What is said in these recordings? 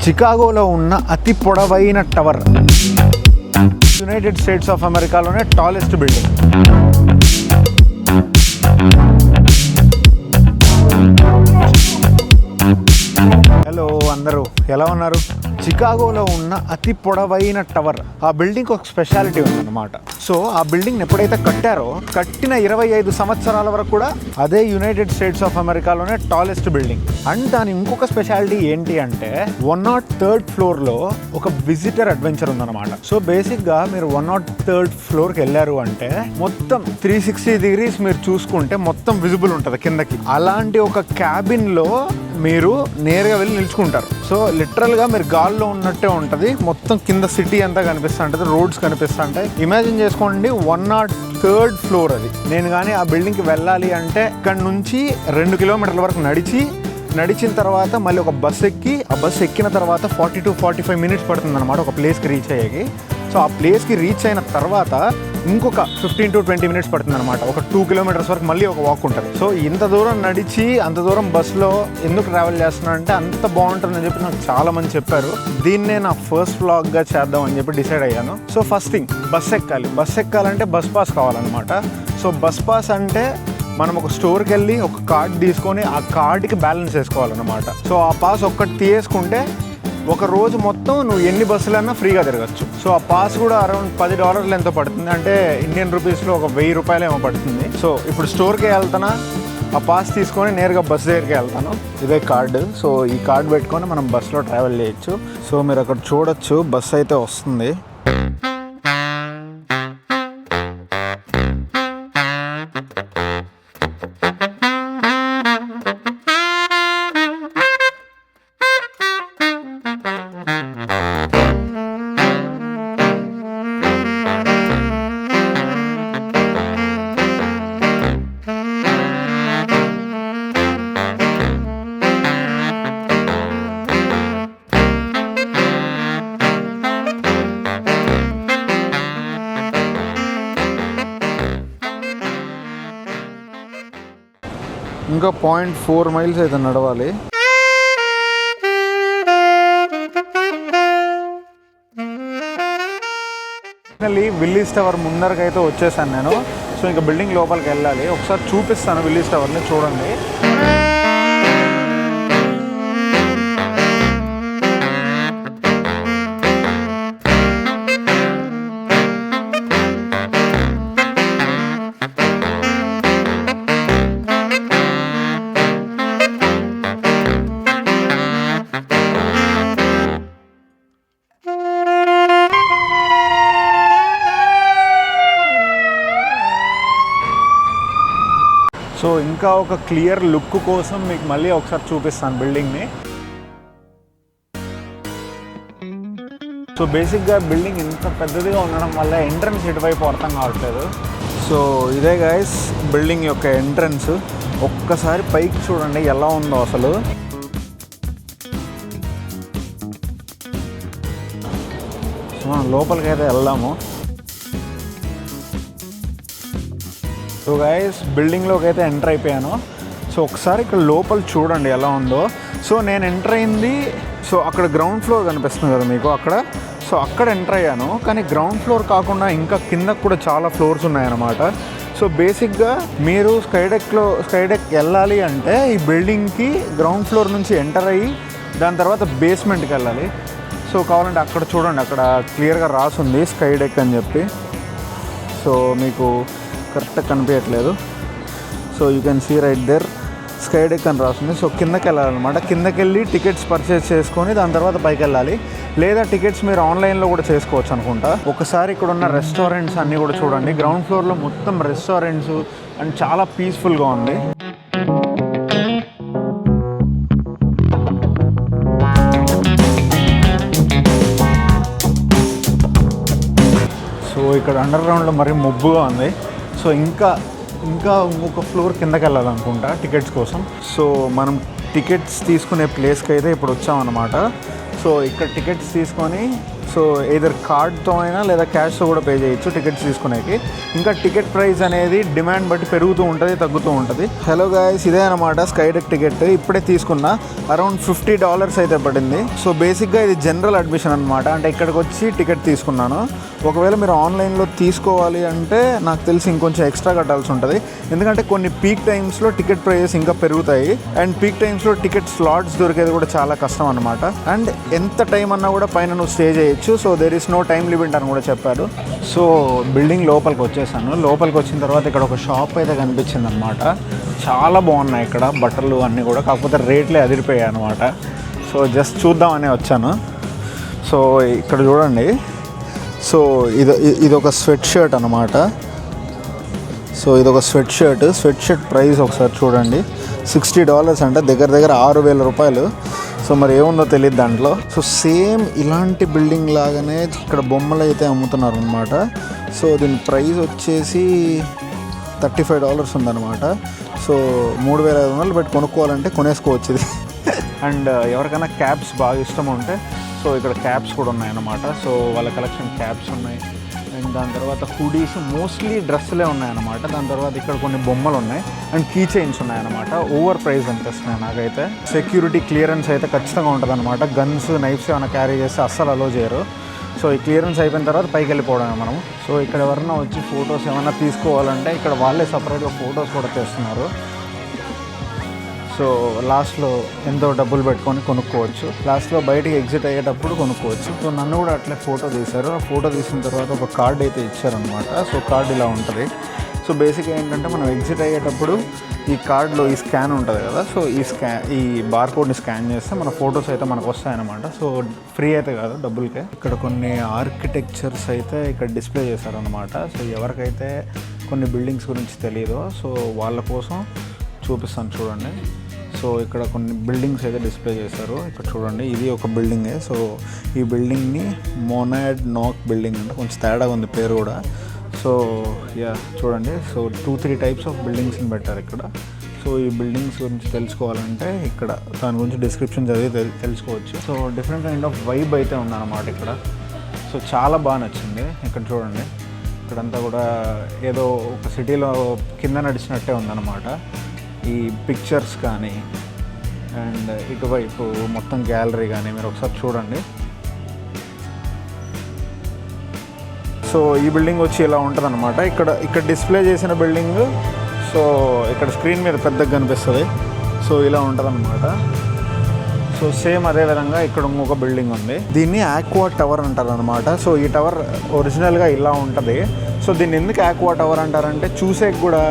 చికాగోలో ఉన్న అతి పొడవైన టవర్, యునైటెడ్ స్టేట్స్ ఆఫ్ అమెరికాలోనే టాలెస్ట్ బిల్డింగ్. హలో అందరూ ఎలా ఉన్నారు? చికాగోలో ఉన్న అతి పొడవైన టవర్, ఆ బిల్డింగ్ ఒక స్పెషాలిటీ ఉందన్నమాట. సో ఆ బిల్డింగ్ ఎప్పుడైతే కట్టారో కట్టిన 25 సంవత్సరాల వరకు కూడా అదే యునైటెడ్ స్టేట్స్ ఆఫ్ అమెరికాలోనే టాలెస్ట్ బిల్డింగ్. అండ్ దాని ఇంకొక స్పెషాలిటీ ఏంటి అంటే 103rd ఫ్లోర్లో ఒక విజిటర్ అడ్వెంచర్ ఉందన్నమాట. సో బేసిక్గా మీరు 103rd ఫ్లోర్కి వెళ్ళారు అంటే మొత్తం 360 డిగ్రీస్ మీరు చూసుకుంటే మొత్తం విజిబుల్ ఉంటుంది కిందకి. అలాంటి ఒక క్యాబిన్లో మీరు నేరుగా వెళ్ళి నిల్చుకుంటారు. సో లిటరల్గా మీరు గాల్లో ఉన్నట్టే ఉంటుంది. మొత్తం కింద సిటీ అంతా కనిపిస్తూ ఉంటుంది, రోడ్స్ కనిపిస్తూ ఉంటాయి. ఇమాజిన్ చేసుకోండి 103rd ఫ్లోర్ అది. నేను కానీ ఆ బిల్డింగ్కి వెళ్ళాలి అంటే ఇక్కడ నుంచి 2 కిలోమీటర్ల వరకు నడిచిన తర్వాత మళ్ళీ ఒక బస్ ఎక్కి, ఆ బస్ ఎక్కిన తర్వాత 40 to 45 మినిట్స్ పడుతుంది అనమాట ఒక ప్లేస్కి రీచ్ అయ్యేకి. సో ఆ ప్లేస్కి రీచ్ అయిన తర్వాత ఇంకొక 15 to 20 మినిట్స్ పడుతుంది అనమాట. ఒక 2 కిలోమీటర్స్ వరకు మళ్ళీ ఒక వాక్ ఉంటుంది. సో ఇంత దూరం నడిచి అంత దూరం బస్సులో ఎందుకు ట్రావెల్ చేస్తున్నాను అంటే అంత బాగుంటుందని చెప్పి నాకు చాలా మంది చెప్పారు. దీన్నే నా ఫస్ట్ వ్లాగ్గా చేద్దాం అని చెప్పి డిసైడ్ అయ్యాను. సో ఫస్ట్ థింగ్ బస్ ఎక్కాలంటే బస్ పాస్ కావాలన్నమాట. సో బస్ పాస్ అంటే మనం ఒక స్టోర్కి వెళ్ళి ఒక కార్డ్ తీసుకొని ఆ కార్డుకి బ్యాలెన్స్ వేసుకోవాలన్నమాట. సో ఆ పాస్ ఒక్కటి తీసుకుంటే ఒక రోజు మొత్తం నువ్వు ఎన్ని బస్సులన్నా ఫ్రీగా తిరగచ్చు. సో ఆ పాస్ కూడా అరౌండ్ $10 ఎంతో పడుతుంది, అంటే ఇండియన్ రూపీస్లో ఒక ₹1000 ఏమో పడుతుంది. సో ఇప్పుడు స్టోర్కి వెళ్తానా, ఆ పాస్ తీసుకొని నేరుగా బస్ దగ్గరికి వెళ్తాను. ఇదే కార్డు. సో ఈ కార్డు పెట్టుకొని మనం బస్సులో ట్రావెల్ చేయొచ్చు. సో మీరు అక్కడ చూడొచ్చు, బస్ అయితే వస్తుంది. ఇంకా 0.4 మైల్స్ అయితే నడవాలి. విల్లీస్ టవర్ ముందరకైతే వచ్చేసాను నేను. సో ఇంకా బిల్డింగ్ లోపలికి వెళ్ళాలి. ఒకసారి చూపిస్తాను విల్లీస్ టవర్ని, చూడండి. సో ఇంకా ఒక క్లియర్ లుక్ కోసం మీకు మళ్ళీ ఒకసారి చూపిస్తాను బిల్డింగ్ని. సో బేసిక్గా బిల్డింగ్ ఇంత పెద్దదిగా ఉండడం వల్ల ఎంట్రన్స్ ఇటువైపు అర్థం కావట్లేదు. సో ఇదే గైస్ బిల్డింగ్ యొక్క ఎంట్రన్స్. ఒక్కసారి పైకి చూడండి ఎలా ఉందో అసలు. సో మనం లోపలికి అయితే వెళ్దాము. సో గైస్ బిల్డింగ్లోకి అయితే ఎంటర్ అయిపోయాను. సో ఒకసారి ఇక్కడ లోపల చూడండి ఎలా ఉందో. సో నేను ఎంటర్ అయింది, సో అక్కడ గ్రౌండ్ ఫ్లోర్ కనిపిస్తుంది కదా మీకు అక్కడ. సో అక్కడ ఎంటర్ అయ్యాను, కానీ గ్రౌండ్ ఫ్లోర్ కాకుండా ఇంకా కింద కూడా చాలా ఫ్లోర్స్ ఉన్నాయన్నమాట. సో బేసిక్గా మీరు స్కైడెక్ వెళ్ళాలి అంటే ఈ బిల్డింగ్కి గ్రౌండ్ ఫ్లోర్ నుంచి ఎంటర్ అయ్యి దాని తర్వాత బేస్మెంట్కి వెళ్ళాలి. సో కావాలంటే అక్కడ చూడండి, అక్కడ క్లియర్గా రాసుంది స్కైడెక్ అని చెప్పి. సో మీకు కరెక్ట్గా కనిపించట్లేదు. So you can see right there Skydeck అని రాస్తుంది. సో కిందకి వెళ్ళాలన్నమాట. కిందకి వెళ్ళి టికెట్స్ పర్చేస్ చేసుకొని దాని తర్వాత పైకి వెళ్ళాలి. లేదా టికెట్స్ మీరు ఆన్లైన్లో కూడా చేసుకోవచ్చు అనుకుంటా. ఒకసారి ఇక్కడ ఉన్న రెస్టారెంట్స్ అన్నీ కూడా చూడండి. గ్రౌండ్ ఫ్లోర్లో మొత్తం రెస్టారెంట్స్ అండ్ చాలా పీస్ఫుల్గా ఉంది. సో ఇక్కడ అండర్ గ్రౌండ్లో మరీ మబ్బుగా ఉంది. సో ఇంకా ఇంకొక ఫ్లోర్ కిందకి వెళ్ళాలనుకుంటా టికెట్స్ కోసం. సో మనం టికెట్స్ తీసుకునే ప్లేస్కి అయితే ఇప్పుడు వచ్చామన్నమాట. సో ఇక్కడ టికెట్స్ తీసుకొని సో ఏదర్ కార్డ్తో అయినా లేదా క్యాష్తో కూడా పే చేయొచ్చు టికెట్స్ తీసుకునేకి. ఇంకా టికెట్ ప్రైస్ అనేది డిమాండ్ బట్టి పెరుగుతూ ఉంటుంది, తగ్గుతూ ఉంటుంది. హలో గాయ్స్, ఇదే అనమాట స్కైడెక్ టికెట్. ఇప్పుడే తీసుకున్నా, అరౌండ్ $50 అయితే పడింది. సో బేసిక్గా ఇది జనరల్ అడ్మిషన్ అనమాట. అంటే ఇక్కడికి వచ్చి టికెట్ తీసుకున్నాను. ఒకవేళ మీరు ఆన్లైన్లో తీసుకోవాలి అంటే నాకు తెలిసి ఇంకొంచెం ఎక్స్ట్రా కట్టాల్సి ఉంటుంది. ఎందుకంటే కొన్ని పీక్ టైమ్స్లో టికెట్ ప్రైజెస్ ఇంకా పెరుగుతాయి. అండ్ పీక్ టైమ్స్లో టికెట్ స్లాట్స్ దొరికేది కూడా చాలా కష్టం అనమాట. అండ్ ఎంత టైం అన్నా కూడా పైన నువ్వు స్టే చేయొచ్చు. So there is no time limit అని కూడా చెప్పారు. సో బిల్డింగ్ లోపలికి వచ్చేసాను. లోపలికి వచ్చిన తర్వాత ఇక్కడ ఒక షాప్ అయితే కనిపించింది అనమాట. చాలా బాగున్నాయి ఇక్కడ బట్టలు అన్నీ కూడా, కాకపోతే రేట్లే అదిరిపోయాయి అనమాట. సో జస్ట్ చూద్దామనే వచ్చాను. సో ఇక్కడ చూడండి. సో ఇదొక స్వెట్ షర్ట్ అనమాట. సో ఇదొక స్వెట్ షర్ట్ ప్రైస్ ఒకసారి చూడండి, $60 అంటే దగ్గర దగ్గర ₹6,000. సో మరి ఏముందో తెలియదు దాంట్లో. సో సేమ్ ఇలాంటి బిల్డింగ్ లాగానే ఇక్కడ బొమ్మలు అయితే అమ్ముతున్నారు అనమాట. సో దీని ప్రైస్ వచ్చేసి $35 ఉందన్నమాట. సో 3,500 పెట్టి కొనుక్కోవాలంటే కొనేసుకోవచ్చు ఇది. అండ్ ఎవరికైనా క్యాప్స్ బాగా ఇష్టం ఉంటే సో ఇక్కడ క్యాప్స్ కూడా ఉన్నాయన్నమాట. సో వాళ్ళ కలెక్షన్ క్యాప్స్ ఉన్నాయి. అండ్ దాని తర్వాత హుడీస్, మోస్ట్లీ డ్రెస్సులే ఉన్నాయన్నమాట. దాని తర్వాత ఇక్కడ కొన్ని బొమ్మలు ఉన్నాయి అండ్ కీ చైన్స్ ఉన్నాయన్నమాట. ఓవర్ ప్రైస్ అనిపిస్తున్నాయి నాకైతే. సెక్యూరిటీ క్లియరెన్స్ అయితే ఖచ్చితంగా ఉంటుంది అనమాట. గన్స్, నైఫ్స్ ఏమైనా క్యారీ చేస్తే అస్సలు అలో చేయరు. సో ఈ క్లియరెన్స్ అయిపోయిన తర్వాత పైకి వెళ్ళిపోవడమే మనం. సో ఇక్కడ ఎవరైనా వచ్చి ఫొటోస్ ఏమైనా తీసుకోవాలంటే ఇక్కడ వాళ్ళే సపరేట్గా ఫొటోస్ కూడా తీస్తున్నారు. సో లాస్ట్లో ఎంతో డబ్బులు పెట్టుకొని కొనుక్కోవచ్చు. లాస్ట్లో బయటికి ఎగ్జిట్ అయ్యేటప్పుడు కొనుక్కోవచ్చు. సో నన్ను కూడా అట్లే ఫోటో తీశారు. ఆ ఫోటో తీసిన తర్వాత ఒక కార్డ్ అయితే ఇచ్చారనమాట. సో కార్డ్ ఇలా ఉంటుంది. సో బేసిక్గా ఏంటంటే మనం ఎగ్జిట్ అయ్యేటప్పుడు ఈ కార్డులో ఈ స్కాన్ ఉంటుంది కదా. సో ఈ బార్కోడ్ని స్కాన్ చేస్తే మన ఫొటోస్ అయితే మనకు వస్తాయన్నమాట. సో ఫ్రీ అయితే కాదు, డబ్బులకే. ఇక్కడ కొన్ని ఆర్కిటెక్చర్స్ అయితే ఇక్కడ డిస్ప్లే చేశారనమాట. సో ఎవరికైతే కొన్ని బిల్డింగ్స్ గురించి తెలియదో సో వాళ్ళ కోసం చూపిస్తాను చూడండి. సో ఇక్కడ కొన్ని బిల్డింగ్స్ అయితే డిస్ప్లే చేశారు. ఇక్కడ చూడండి, ఇది ఒక బిల్డింగే. సో ఈ బిల్డింగ్ని మోనాడ్ నాక్ బిల్డింగ్ అంటే కొంచెం తేడా ఉంది పేరు కూడా. సో యా చూడండి. సో 2-3 టైప్స్ ఆఫ్ బిల్డింగ్స్ని పెట్టారు ఇక్కడ. సో ఈ బిల్డింగ్స్ గురించి తెలుసుకోవాలంటే ఇక్కడ దాని గురించి డిస్క్రిప్షన్ చదివి తెలుసుకోవచ్చు. So different kind of vibe అయితే ఉందన్నమాట ఇక్కడ. సో చాలా బాగా నచ్చింది. ఇక్కడ చూడండి, ఇక్కడంతా కూడా ఏదో ఒక సిటీలో కింద నడిచినట్టే ఉందన్నమాట. ఈ పిక్చర్స్ కానీ అండ్ ఇటువైపు మొత్తం గ్యాలరీ కానీ మీరు ఒకసారి చూడండి. సో ఈ బిల్డింగ్ వచ్చి ఇలా ఉంటుంది అనమాట. ఇక్కడ డిస్ప్లే చేసిన బిల్డింగ్ సో ఇక్కడ స్క్రీన్ మీద పెద్దగా కనిపిస్తుంది. సో ఇలా ఉంటుంది అనమాట. సో సేమ్ అదే విధంగా ఇక్కడ ఇంకొక బిల్డింగ్ ఉంది. దీన్ని ఆక్వా టవర్ అంటారు అనమాట. సో ఈ టవర్ ఒరిజినల్గా ఇలా ఉంటుంది. సో దీన్ని ఎందుకు ఆక్వా టవర్ అంటారంటే చూసేకి కూడా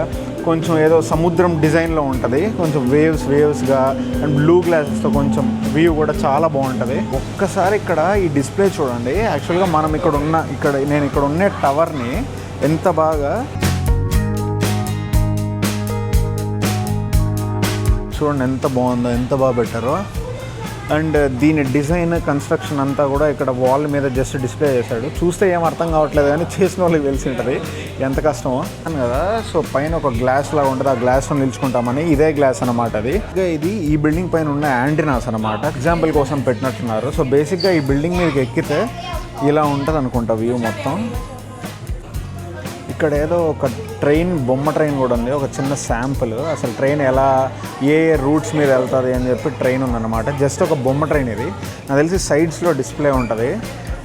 కొంచెం ఏదో సముద్రం డిజైన్లో ఉంటుంది. కొంచెం వేవ్స్గా అండ్ బ్లూ గ్లాసెస్తో కొంచెం వ్యూ కూడా చాలా బాగుంటుంది. ఒక్కసారి ఇక్కడ ఈ డిస్ప్లే చూడండి. యాక్చువల్గా మనం నేను ఇక్కడ ఉన్న టవర్ని ఎంత బాగా చూడండి, ఎంత బాగుందో, ఎంత బాగా పెట్టారో. అండ్ దీని డిజైన్, కన్స్ట్రక్షన్ అంతా కూడా ఇక్కడ వాల్ మీద జస్ట్ డిస్ప్లే చేశాడు. చూస్తే ఏం అర్థం కావట్లేదు కానీ చేసిన వాళ్ళకి తెలిసి ఉంటుంది ఎంత కష్టమో అని కదా. సో పైన ఒక గ్లాస్ లాగా ఉంటుంది, ఆ గ్లాస్లో నిల్చుకుంటామని. ఇదే గ్లాస్ అనమాట అది. ఇది ఈ బిల్డింగ్ పైన ఉన్న యాంటీనాస్ అనమాట. ఎగ్జాంపుల్ కోసం పెట్టినట్టున్నారు. సో బేసిక్గా ఈ బిల్డింగ్ మీదకి ఎక్కితే ఇలా ఉంటుంది అనుకుంటా వ్యూ మొత్తం. ఇక్కడ ఏదో ఒక బొమ్మ ట్రైన్ కూడా ఉంది, ఒక చిన్న శాంపుల్. అసలు ట్రైన్ ఎలా ఏ రూట్స్ మీద వెళ్తుంది అని చెప్పి ట్రైన్ ఉందన్నమాట. జస్ట్ ఒక బొమ్మ ట్రైన్ ఇది. నాకు తెలిసి సైడ్స్లో డిస్ప్లే ఉంటుంది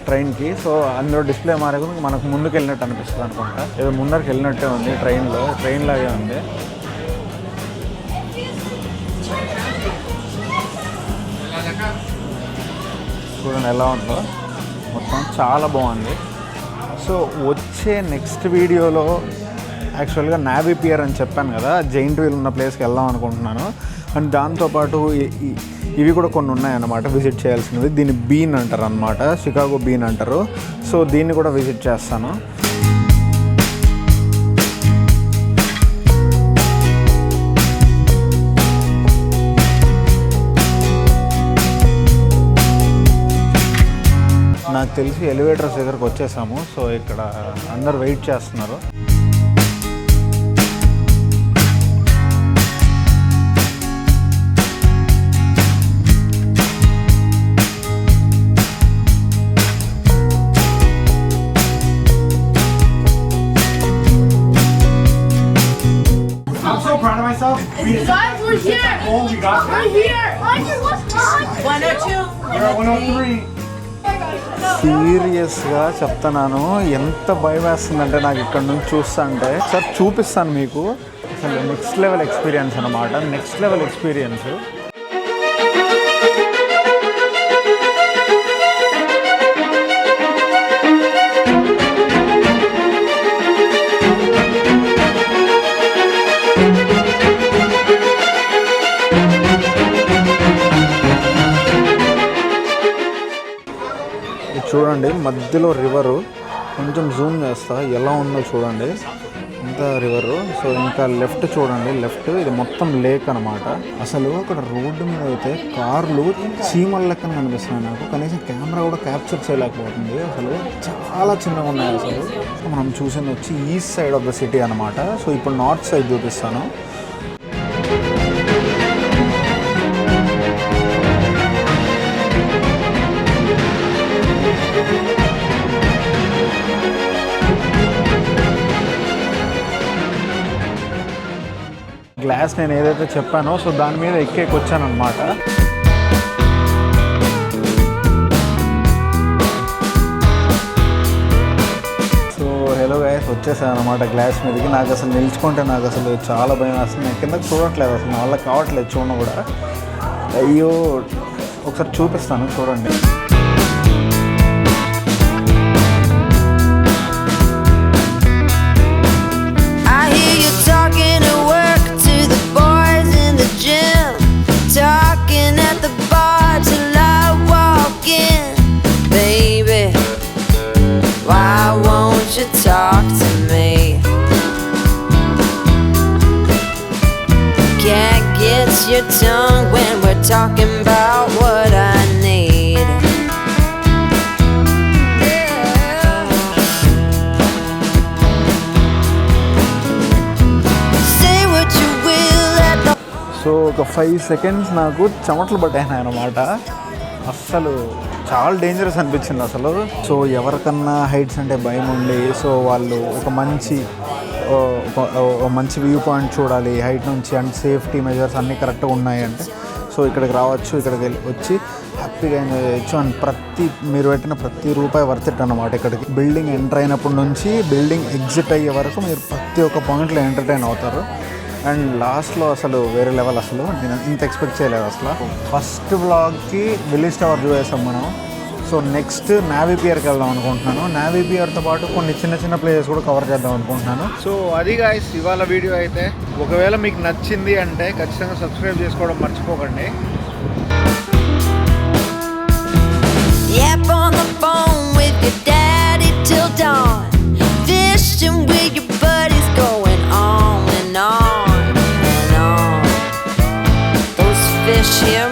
ట్రైన్కి. సో అందులో డిస్ప్లే మారే మనకు ముందుకు వెళ్ళినట్టు అనిపిస్తుంది అనుకుంటా. ఏదో ముందరికి వెళ్ళినట్టే ఉంది ట్రైన్ లాగే ఉంది. చూడండి ఎలా ఉందో మొత్తం, చాలా బాగుంది. సో వచ్చే నెక్స్ట్ వీడియోలో యాక్చువల్గా నావీ పియర్ అని చెప్పాను కదా, జైంట్ వీల్ ఉన్న ప్లేస్కి వెళ్దాం అనుకుంటున్నాను. అండ్ దాంతోపాటు ఇవి కూడా కొన్ని ఉన్నాయన్నమాట విజిట్ చేయాల్సినవి. దీన్ని బీన్ అంటారు అనమాట, షికాగో బీన్ అంటారు. సో దీన్ని కూడా విజిట్ చేస్తాను. నాకు తెలిసి ఎలివేటర్స్ దగ్గరకు వచ్చేసాము. సో ఇక్కడ అందరు వెయిట్ చేస్తున్నారు. Guys, we're here. Oh, we got We're here. What's on? 102. We're at 103. సీరియస్గా చెప్తున్నాను, ఎంత భయం వేస్తుందంటే నాకు ఇక్కడ నుంచి చూస్తా అంటే. సార్ చూపిస్తాను మీకు, అసలు నెక్స్ట్ లెవెల్ ఎక్స్పీరియన్స్ అనమాట, నెక్స్ట్ లెవెల్ ఎక్స్పీరియన్స్. చూడండి మధ్యలో రివరు, కొంచెం జూమ్ చేస్తా ఎలా ఉందో చూడండి, ఇంత రివరు. సో ఇంకా లెఫ్ట్ చూడండి, లెఫ్ట్ ఇది మొత్తం లేక్ అనమాట. అసలు అక్కడ రోడ్డు మీద అయితే కార్లు చీమల లెక్కన కనిపిస్తున్నాయి నాకు, కనీసం కెమెరా కూడా క్యాప్చర్ చేయలేకపోతుంది. అసలు చాలా చిన్నగా ఉన్నాయి అసలు. మనం చూసింది వచ్చి east side of the city అనమాట. సో ఇప్పుడు నార్త్ సైడ్ చూపిస్తాను. గ్లాస్ నేను ఏదైతే చెప్పానో సో దాని మీద ఎక్కేకొచ్చాను అనమాట. సో హలో గైస్, వచ్చేసాను అనమాట గ్లాస్ మీదకి. నాకు అసలు నిల్చుకుంటే నాకు అసలు చాలా భయం వేస్తుంది, నేను కిందకి చూడట్లేదు అసలు, నా వల్ల కావట్లేదు చూడడం కూడా. అయ్యో, ఒకసారి చూపిస్తాను చూడండి. Talk to me. Can't get your tongue when we're talking about what I need. Say what you will at the. So ఒక 5 seconds నాకు చెమటలు పడ్డాయి అన్నమాట. అస్సలు చాలా డేంజరస్ అనిపించింది అసలు. సో ఎవరికన్నా హైట్స్ అంటే భయం ఉండి, సో వాళ్ళు ఒక మంచి వ్యూ పాయింట్ చూడాలి హైట్ నుంచి, అండ్ సేఫ్టీ మెజర్స్ అన్నీ కరెక్ట్గా ఉన్నాయి అంటే సో ఇక్కడికి రావచ్చు, ఇక్కడికి వచ్చి హ్యాపీగా ఎంజాయ్ చేయొచ్చు. అండ్ మీరు పెట్టిన ప్రతి రూపాయి వర్త్ ఇట్ అనమాట. ఇక్కడికి బిల్డింగ్ ఎంటర్ అయినప్పటి నుంచి బిల్డింగ్ ఎగ్జిట్ అయ్యే వరకు మీరు ప్రతి ఒక్క పాయింట్లో ఎంటర్టైన్ అవుతారు. అండ్ లాస్ట్లో అసలు వేరే లెవెల్, అసలు నేను ఇంత ఎక్స్పెక్ట్ చేయలేదు అసలు. ఫస్ట్ వ్లాగ్కి విలేజ్ టవర్ చూసేసాం మనం. సో నెక్స్ట్ నావీ పియర్కి వెళ్దాం అనుకుంటున్నాను. నావీ పియర్తో పాటు కొన్ని చిన్న చిన్న ప్లేసెస్ కూడా కవర్ చేద్దాం అనుకుంటున్నాను. సో అది గాయ్స్ ఇవాళ వీడియో అయితే. ఒకవేళ మీకు నచ్చింది అంటే ఖచ్చితంగా సబ్స్క్రైబ్ చేసుకోవడం మర్చిపోకండి. Yep, on the phone with your daddy till dawn, fishing with your buddies, going on and on and on. Those fish here